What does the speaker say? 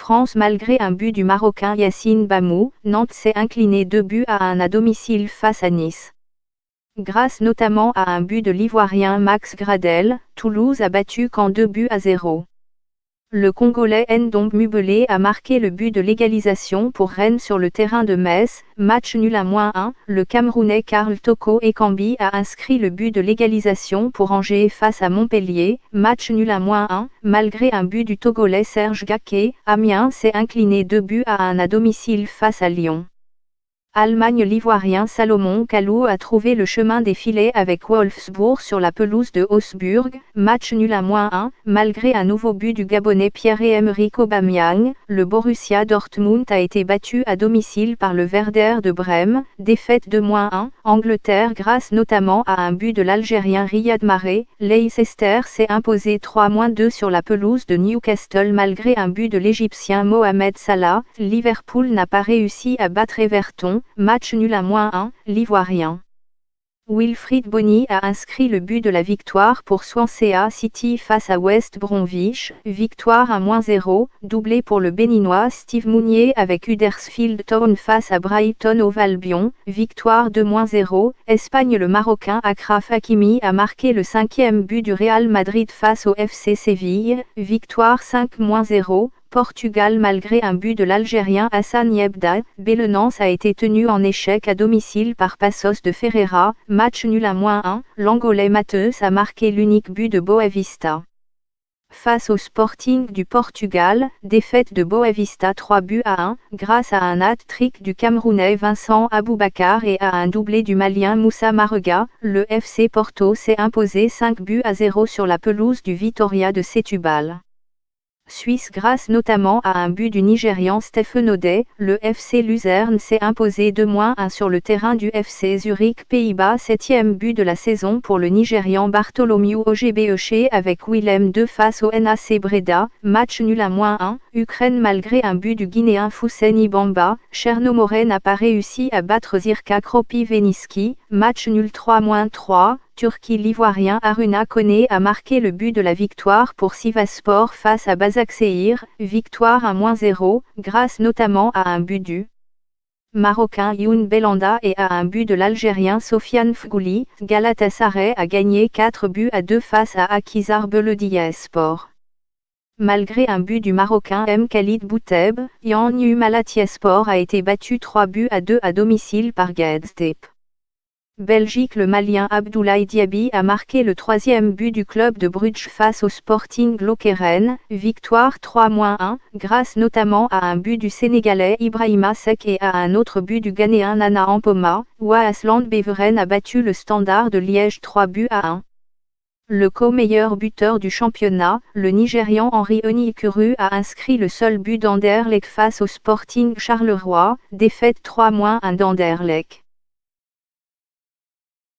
France malgré un but du Marocain Yassine Bamou, Nantes s'est incliné 2-1 à domicile face à Nice. Grâce notamment à un but de l'Ivoirien Max Gradel, Toulouse a battu Caen 2-0. Le Congolais Ndombe Mubele a marqué le but de l'égalisation pour Rennes sur le terrain de Metz, match nul à -1. Le Camerounais Karl Toko Ekambi a inscrit le but de l'égalisation pour Angers face à Montpellier, match nul à -1. Malgré un but du Togolais Serge Gaquet, Amiens s'est incliné 2-1 à domicile face à Lyon. Allemagne. L'Ivoirien Salomon Kalou a trouvé le chemin des filets avec Wolfsburg sur la pelouse de Augsbourg, match nul à -1. Malgré un nouveau but du Gabonais Pierre-Emerick Aubameyang, le Borussia Dortmund a été battu à domicile par le Werder de Brême, défaite de -1. Angleterre. Grâce notamment à un but de l'Algérien Riyad Mahrez, Leicester s'est imposé 3-2 sur la pelouse de Newcastle malgré un but de l'Égyptien Mohamed Salah. Liverpool n'a pas réussi à battre Everton, match nul à -1. L'Ivoirien Wilfried Bony a inscrit le but de la victoire pour Swansea City face à West Bromwich, victoire à -0, doublé pour le Béninois Steve Mounier avec Huddersfield Town face à Brighton Hove Albion, victoire 2-0. Espagne. Le Marocain Achraf Hakimi a marqué le 5e but du Real Madrid face au FC Séville, victoire 5-0. Portugal. Malgré un but de l'Algérien Hassan Yebda, Belenenses a été tenu en échec à domicile par Passos de Ferreira, match nul à -1. L'Angolais Matheus a marqué l'unique but de Boavista face au Sporting du Portugal, défaite de Boavista 3-1, grâce à un hat-trick du Camerounais Vincent Aboubakar et à un doublé du Malien Moussa Marega. Le FC Porto s'est imposé 5-0 sur la pelouse du Vitória de Setúbal. Suisse. Grâce notamment à un but du Nigérian Stephen Odey, le FC Luzerne s'est imposé 2-1 sur le terrain du FC Zurich Pays-Bas. 7e but de la saison pour le Nigérian Bartholomew Ogbeche avec Willem II face au NAC Breda, match nul à -1. Ukraine. Malgré un but du Guinéen Fousseni Bamba, Chernomorets n'a pas réussi à battre Zirka Kropi-Veniski, match nul 3-3. Turquie. L'Ivoirien Haruna Koné a marqué le but de la victoire pour Sivasspor face à Başakşehir, victoire à -0, grâce notamment à un but du Marocain Youn Belhanda et à un but de l'Algérien Sofiane Fgouli. Galatasaray a gagné 4-2 face à Akhisar Belediyespor. Malgré un but du Marocain M. Khalid Bouteb, Yanniu Malatyaspor a été battu 3-2 à domicile par Gaziantep. Belgique. Le Malien Abdoulaye Diaby a marqué le 3e but du club de Bruges face au Sporting Lokeren, victoire 3-1, grâce notamment à un but du Sénégalais Ibrahima Seck et à un autre but du Ghanéen Nana Ampoma. Waasland Beveren a battu le Standard de Liège 3-1. Le co-meilleur buteur du championnat, le Nigérian Henry Onyekuru a inscrit le seul but d'Anderlecht face au Sporting Charleroi, défaite 3-1 d'Anderlecht.